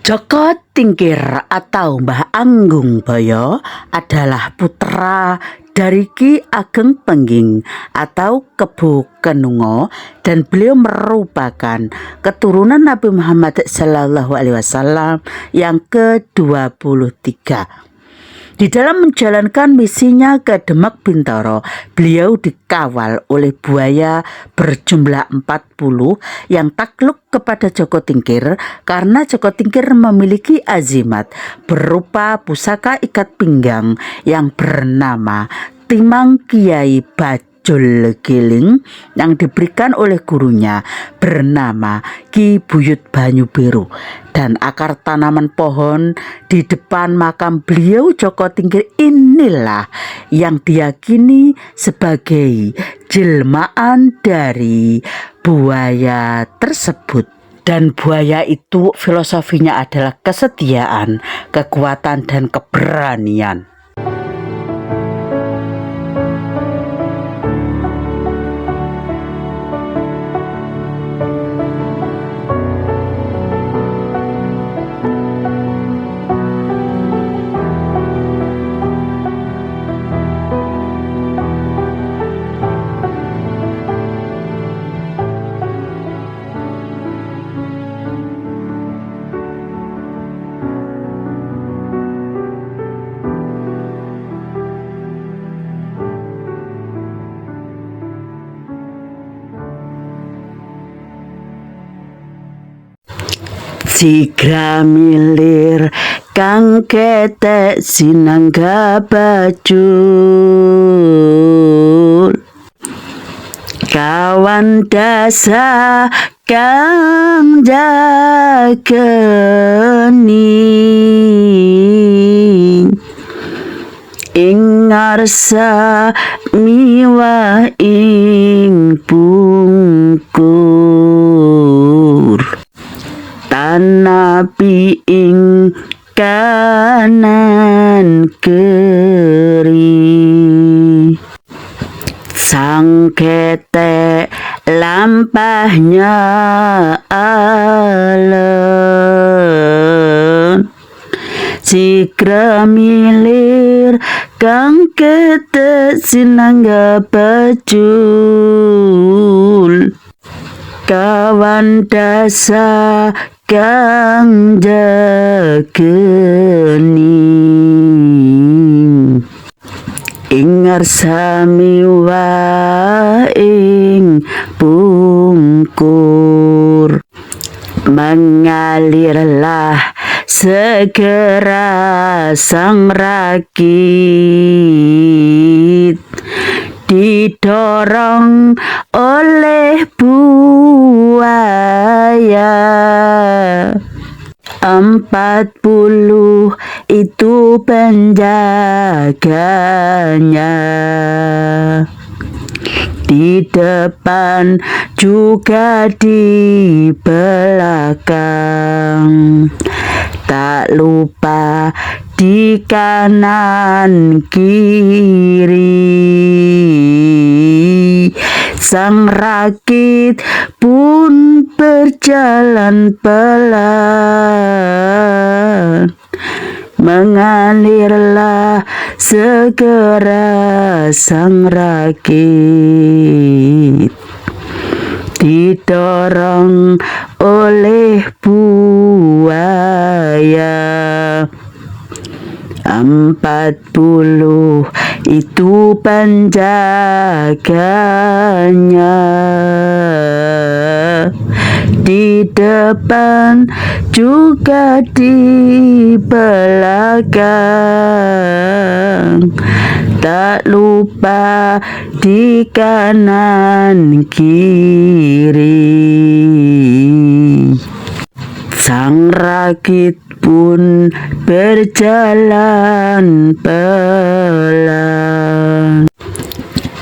Joko Tingkir atau Mbah Anggung Boyo adalah putra dari Ki Ageng Pengging atau Kebo Kenungo, dan beliau merupakan keturunan Nabi Muhammad SAW yang ke-23. Di dalam menjalankan misinya ke Demak Bintoro, beliau dikawal oleh buaya berjumlah 40 yang takluk kepada Joko Tingkir karena Joko Tingkir memiliki azimat berupa pusaka ikat pinggang yang bernama Timang Kiai Bajul Giling yang diberikan oleh gurunya bernama Ki Buyut Banyu Biru, dan akar tanaman pohon di depan makam beliau Joko Tingkir inilah yang diyakini sebagai jelmaan dari buaya tersebut. Dan buaya itu filosofinya adalah kesetiaan, kekuatan, dan keberanian. Sigra milir kang ketek sinangga bajul, kawan dasa kang jageni ing ngarsa miwah ing bungkur, tanapi ing kanan keri, sang ketek lampahnya alen, sigra milir kang ketek sinangga bajul, kawan dasa kang jageni ing ngarsa miwah ing bungkur, mengalirlah segera sang rakit, didorong oleh buaya 40 itu penjaganya, di depan juga di belakang, tak lupa di kanan kiri, sang rakit pun berjalan pelan, mengalirlah segera sang rakit, didorong oleh buaya 40 itu penjaganya, di depan juga di belakang, tak lupa di kanan kiri, sang rakit pun berjalan pelan.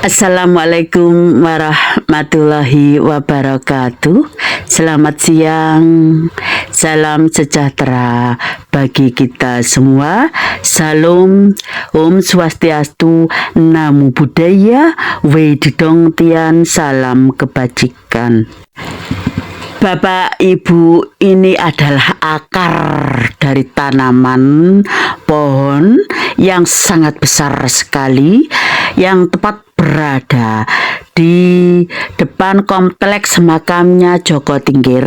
Assalamualaikum warahmatullahi wabarakatuh. Selamat siang, salam sejahtera bagi kita semua. Salam, Om Swastiastu, Namo Buddhaya, Wedidong Tian, salam kebajikan. Bapak Ibu, ini adalah akar dari tanaman pohon yang sangat besar sekali yang tepat berada di depan kompleks makamnya Joko Tingkir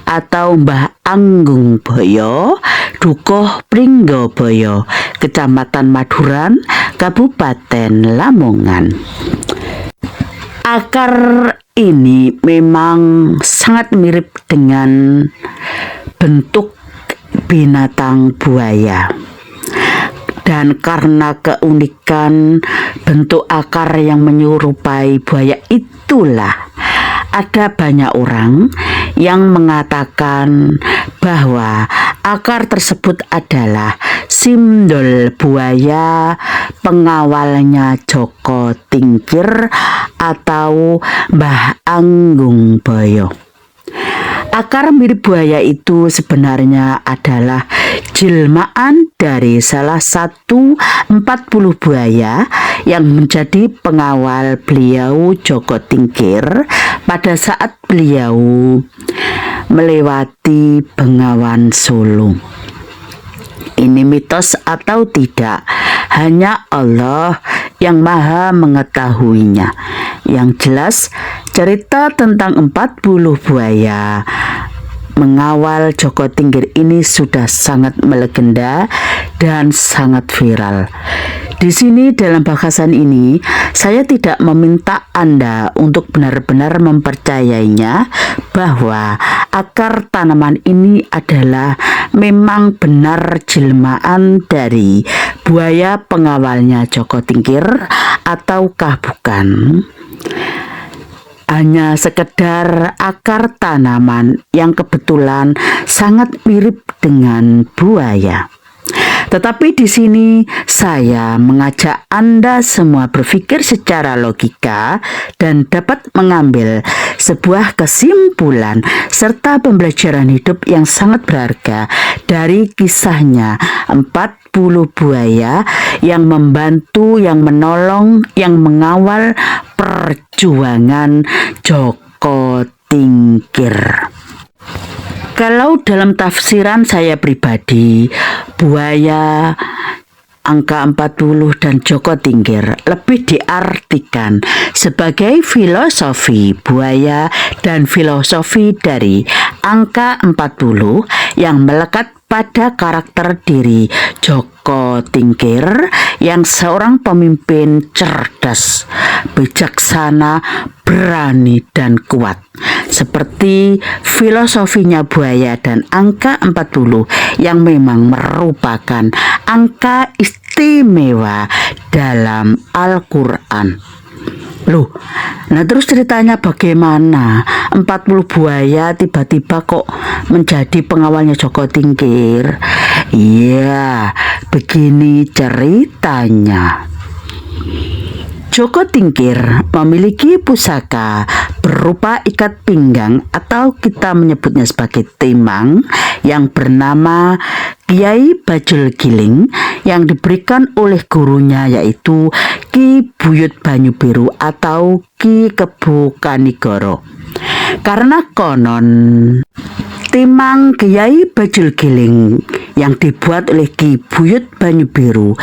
atau Mbah Anggung Boyo, Dukuh Pringgoboyo, Kecamatan Maduran, Kabupaten Lamongan. Akar ini memang sangat mirip dengan bentuk binatang buaya. Dan karena keunikan bentuk akar yang menyerupai buaya itulah ada banyak orang yang mengatakan bahwa akar tersebut adalah simbol buaya pengawalnya Joko Tingkir atau Mbah Anggung Boyo. Akar mirip buaya itu sebenarnya adalah jelmaan dari salah satu 40 buaya yang menjadi pengawal beliau Joko Tingkir pada saat beliau melewati Bengawan Solo. Ini mitos atau tidak, hanya Allah yang maha mengetahuinya. Yang jelas, cerita tentang 40 buaya mengawal Joko Tingkir ini sudah sangat melegenda dan sangat viral. Di sini dalam bahasan ini, saya tidak meminta Anda untuk benar-benar mempercayainya bahwa akar tanaman ini adalah memang benar jelmaan dari buaya pengawalnya Joko Tingkir ataukah bukan. Hanya sekedar akar tanaman yang kebetulan sangat mirip dengan buaya. Tetapi di sini saya mengajak Anda semua berpikir secara logika dan dapat mengambil sebuah kesimpulan serta pembelajaran hidup yang sangat berharga dari kisahnya 40 buaya yang membantu, yang menolong, yang mengawal perjuangan Joko Tingkir. Kalau dalam tafsiran saya pribadi, buaya, angka 40 dan Joko Tingkir lebih diartikan sebagai filosofi buaya dan filosofi dari angka 40 yang melekat pada karakter diri Joko Tingkir yang seorang pemimpin cerdas, bijaksana, berani dan kuat. Seperti filosofinya buaya dan angka 40 yang memang merupakan angka istimewa dalam Al-Quran. Loh, nah terus ceritanya bagaimana 40 buaya tiba-tiba kok menjadi pengawalnya Joko Tingkir? Iya, begini ceritanya. Joko Tingkir memiliki pusaka berupa ikat pinggang atau kita menyebutnya sebagai timang yang bernama Kiai Bajul Giling yang diberikan oleh gurunya yaitu Ki Buyut Banyubiru atau Ki Kebo Kanigoro. Karena konon timang Kiai Bajul Giling yang dibuat oleh Ki Buyut Banyubiru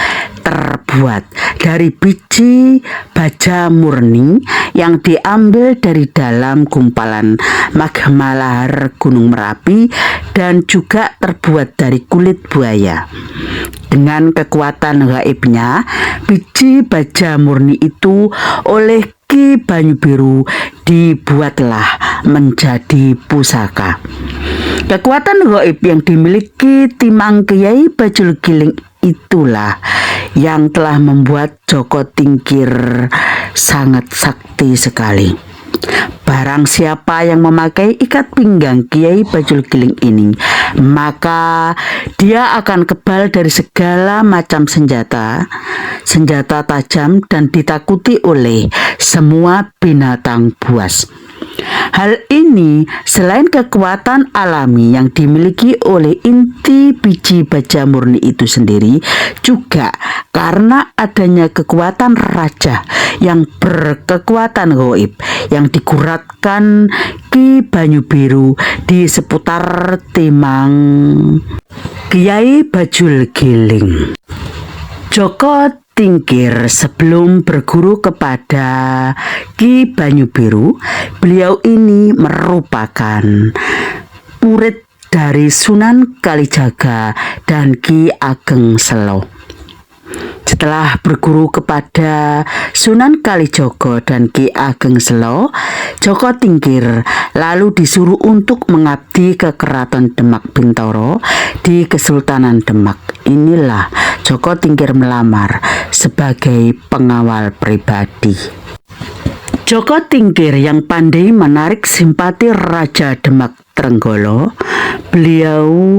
terbuat dari biji baja murni yang diambil dari dalam gumpalan magma lahar Gunung Merapi dan juga terbuat dari kulit buaya. Dengan kekuatan gaibnya, biji baja murni itu oleh Ki Banyubiru dibuatlah menjadi pusaka. Kekuatan gaib yang dimiliki timang Kiai Bajul Giling itulah yang telah membuat Joko Tingkir sangat sakti sekali. Barang siapa yang memakai ikat pinggang Kiai Bajul Giling ini, maka dia akan kebal dari segala macam senjata tajam dan ditakuti oleh semua binatang buas. Hal ini selain kekuatan alami yang dimiliki oleh inti biji baja murni itu sendiri, juga karena adanya kekuatan raja yang berkekuatan gaib yang diguratkan Ki Banyu-Biru di seputar timang Kyai Bajul Giling. Joko Tingkir sebelum berguru kepada Ki Banyu-Biru, beliau ini merupakan murid dari Sunan Kalijaga dan Ki Ageng Selo. Setelah berguru kepada Sunan Kalijogo dan Ki Ageng Selo, Joko Tingkir lalu disuruh untuk mengabdi ke Keraton Demak Bintoro di Kesultanan Demak. Inilah Joko Tingkir melamar sebagai pengawal pribadi. Joko Tingkir yang pandai menarik simpati Raja Demak Trenggolo, beliau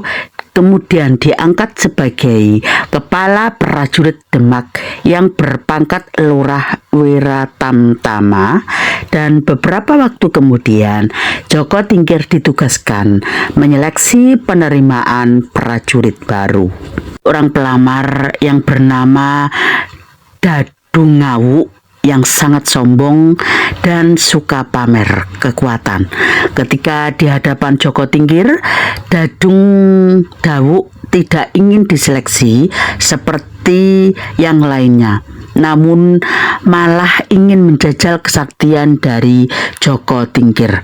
kemudian diangkat sebagai kepala prajurit Demak yang berpangkat Lurah Wiratamtama, dan beberapa waktu kemudian Joko Tingkir ditugaskan menyeleksi penerimaan prajurit baru. Orang pelamar yang bernama Dadung Ngawuk yang sangat sombong dan suka pamer kekuatan. Ketika di hadapan Joko Tingkir, Dadung Dawuk tidak ingin diseleksi seperti yang lainnya, namun malah ingin menjajal kesaktian dari Joko Tingkir.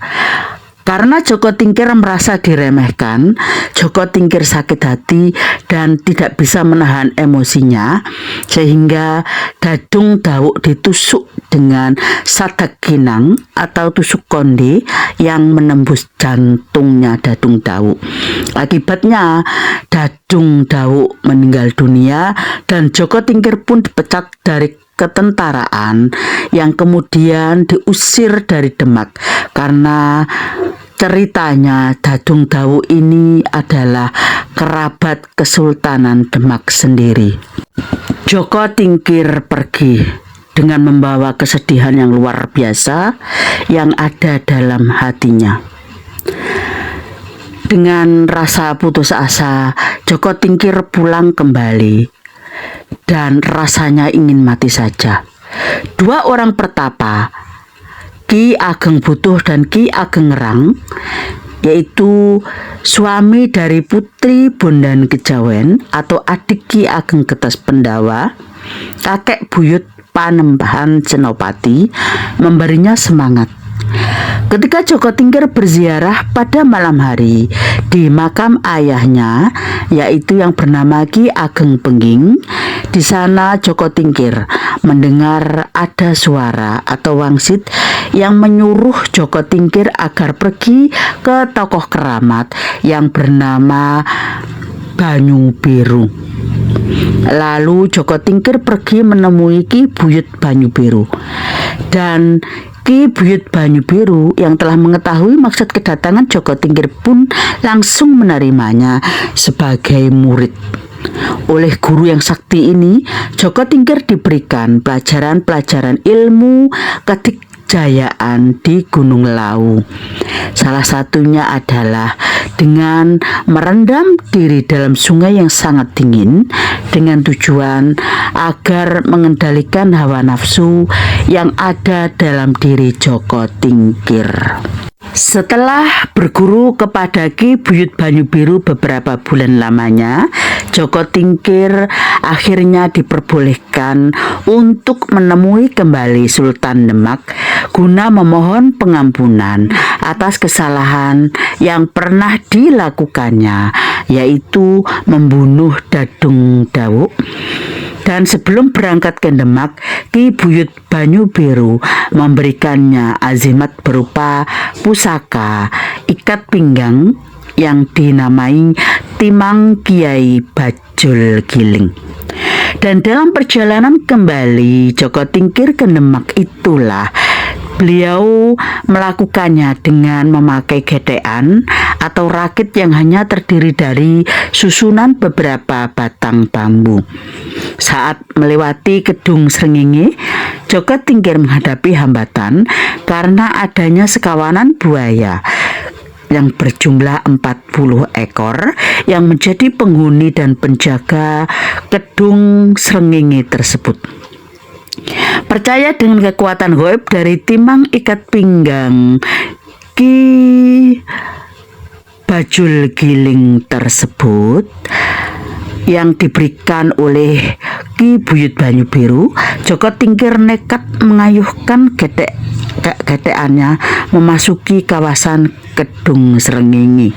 Karena Joko Tingkir merasa diremehkan, Joko Tingkir sakit hati dan tidak bisa menahan emosinya, sehingga Dadung Dawuk ditusuk dengan sadak kinang atau tusuk konde yang menembus jantungnya Dadung Dawuk. Akibatnya Dadung Dawuk meninggal dunia dan Joko Tingkir pun dipecat dari ketentaraan yang kemudian diusir dari Demak karena ceritanya Dadung Dawuk ini adalah kerabat Kesultanan Demak sendiri. Joko Tingkir pergi dengan membawa kesedihan yang luar biasa yang ada dalam hatinya. Dengan rasa putus asa, Joko Tingkir pulang kembali dan rasanya ingin mati saja. Dua orang pertapa, Ki Ageng Butuh dan Ki Ageng Ngerang, yaitu suami dari Putri Bondan Kejawen atau adik Ki Ageng Getas Pendawa, kakek buyut Panembahan Senopati, memberinya semangat. Ketika Joko Tingkir berziarah pada malam hari di makam ayahnya, yaitu yang bernama Ki Ageng Pengging, di sana Joko Tingkir mendengar ada suara atau wangsit yang menyuruh Joko Tingkir agar pergi ke tokoh keramat yang bernama Banyu-Biru. Lalu Joko Tingkir pergi menemui Ki Buyut Banyu-Biru, dan Ki Buyut Banyu-Biru yang telah mengetahui maksud kedatangan Joko Tingkir pun langsung menerimanya sebagai murid. Oleh guru yang sakti ini, Joko Tingkir diberikan pelajaran-pelajaran ilmu kedikjayaan di Gunung Lawu. Salah satunya adalah dengan merendam diri dalam sungai yang sangat dingin dengan tujuan agar mengendalikan hawa nafsu yang ada dalam diri Joko Tingkir. Setelah berguru kepada Ki Buyut Banyu-Biru beberapa bulan lamanya, Joko Tingkir akhirnya diperbolehkan untuk menemui kembali Sultan Demak guna memohon pengampunan atas kesalahan yang pernah dilakukannya, yaitu membunuh Dadung Dawuk. Dan sebelum berangkat ke Demak, Ki Buyut Banyu-Biru memberikannya azimat berupa pusaka ikat pinggang yang dinamai Timang Kyai Bajul Giling. Dan dalam perjalanan kembali Joko Tingkir ke Demak itulah beliau melakukannya dengan memakai gedekan atau rakit yang hanya terdiri dari susunan beberapa batang bambu. Saat melewati Kedung Srengenge, Joko Tingkir menghadapi hambatan karena adanya sekawanan buaya yang berjumlah 40 ekor yang menjadi penghuni dan penjaga Kedung Srengenge tersebut. Percaya dengan kekuatan gaib dari timang ikat pinggang Ki Bajul Giling tersebut yang diberikan oleh Ki Buyut Banyu Biru, Joko Tingkir nekat mengayuhkan getekannya memasuki kawasan Kedung Srengenge.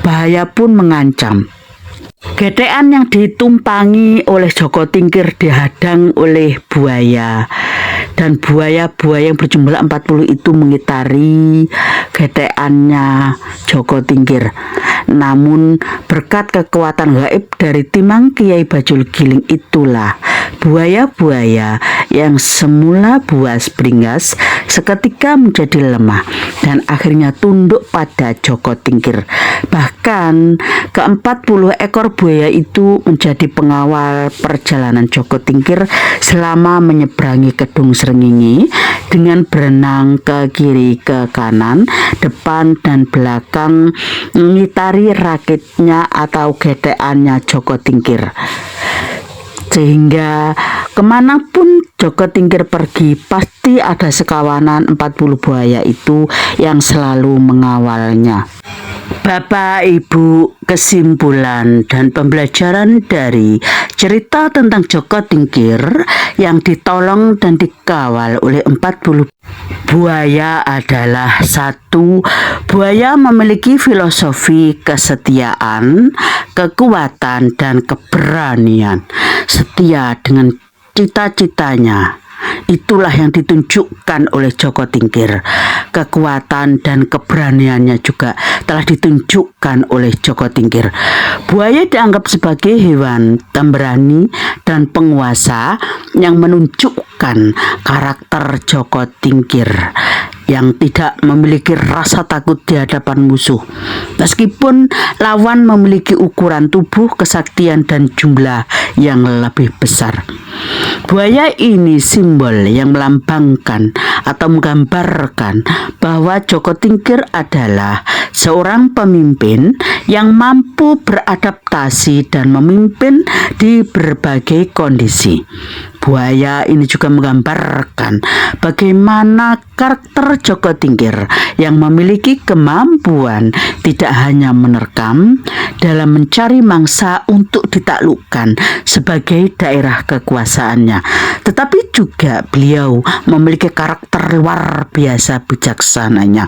Bahaya pun mengancam. Getekan yang ditumpangi oleh Joko Tingkir dihadang oleh buaya, dan buaya-buaya yang berjumlah 40 itu mengitari getekannya Joko Tingkir. Namun berkat kekuatan gaib dari timang Kiai Bajul Giling itulah buaya-buaya yang semula buas beringas seketika menjadi lemah dan akhirnya tunduk pada Joko Tingkir. Bahkan ke-40 ekor buaya itu menjadi pengawal perjalanan Joko Tingkir selama menyeberangi Kedung Srengenge dengan berenang ke kiri ke kanan, depan dan belakang mengitari rakitnya atau getekannya Joko Tingkir. Sehingga kemanapun Joko Tingkir pergi pasti ada sekawanan 40 buaya itu yang selalu mengawalnya. Bapak Ibu, kesimpulan dan pembelajaran dari cerita tentang Joko Tingkir yang ditolong dan dikawal oleh 40 buaya adalah: 1. Buaya memiliki filosofi kesetiaan, kekuatan dan keberanian. Setia dengan cita-citanya. Itulah yang ditunjukkan oleh Joko Tingkir. Kekuatan dan keberaniannya juga telah ditunjukkan oleh Joko Tingkir. Buaya dianggap sebagai hewan pemberani dan penguasa yang menunjukkan karakter Joko Tingkir yang tidak memiliki rasa takut di hadapan musuh. Meskipun lawan memiliki ukuran tubuh, kesaktian dan jumlah yang lebih besar. Buaya ini simbol yang melambangkan atau menggambarkan bahwa Joko Tingkir adalah seorang pemimpin yang mampu beradaptasi dan memimpin di berbagai kondisi. Buaya ini juga menggambarkan bagaimana karakter Joko Tingkir yang memiliki kemampuan tidak hanya menerkam dalam mencari mangsa untuk ditaklukkan sebagai daerah kekuasaannya, tetapi juga beliau memiliki karakter luar biasa bijaksananya.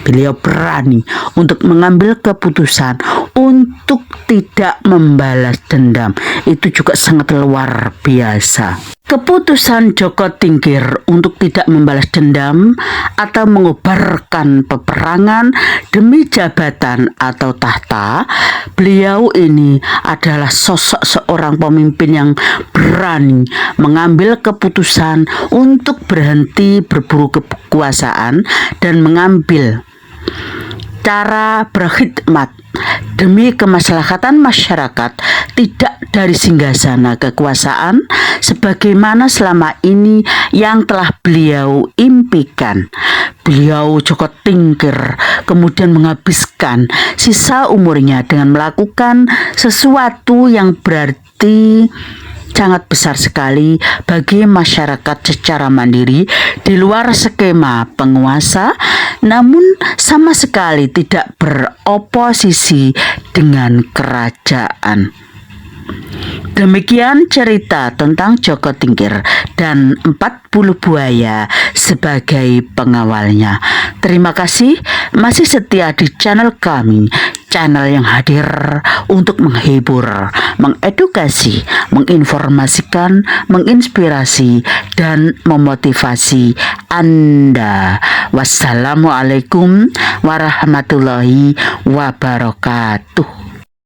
Beliau berani untuk mengambil keputusan untuk tidak membalas dendam. Itu juga sangat luar biasa. Keputusan Joko Tingkir untuk tidak membalas dendam atau mengobarkan peperangan demi jabatan atau tahta, beliau ini adalah sosok seorang pemimpin yang berani mengambil keputusan untuk berhenti berburu kekuasaan dan mengambil cara berkhidmat demi kemaslahatan masyarakat, tidak dari singgasana kekuasaan sebagaimana selama ini yang telah beliau impikan. Beliau Joko Tingkir kemudian menghabiskan sisa umurnya dengan melakukan sesuatu yang berarti sangat besar sekali bagi masyarakat secara mandiri di luar skema penguasa, namun sama sekali tidak beroposisi dengan kerajaan. Demikian cerita tentang Joko Tingkir dan 40 buaya sebagai pengawalnya. Terima kasih masih setia di channel kami, channel yang hadir untuk menghibur, mengedukasi, menginformasikan, menginspirasi, dan memotivasi Anda. Wassalamualaikum warahmatullahi wabarakatuh.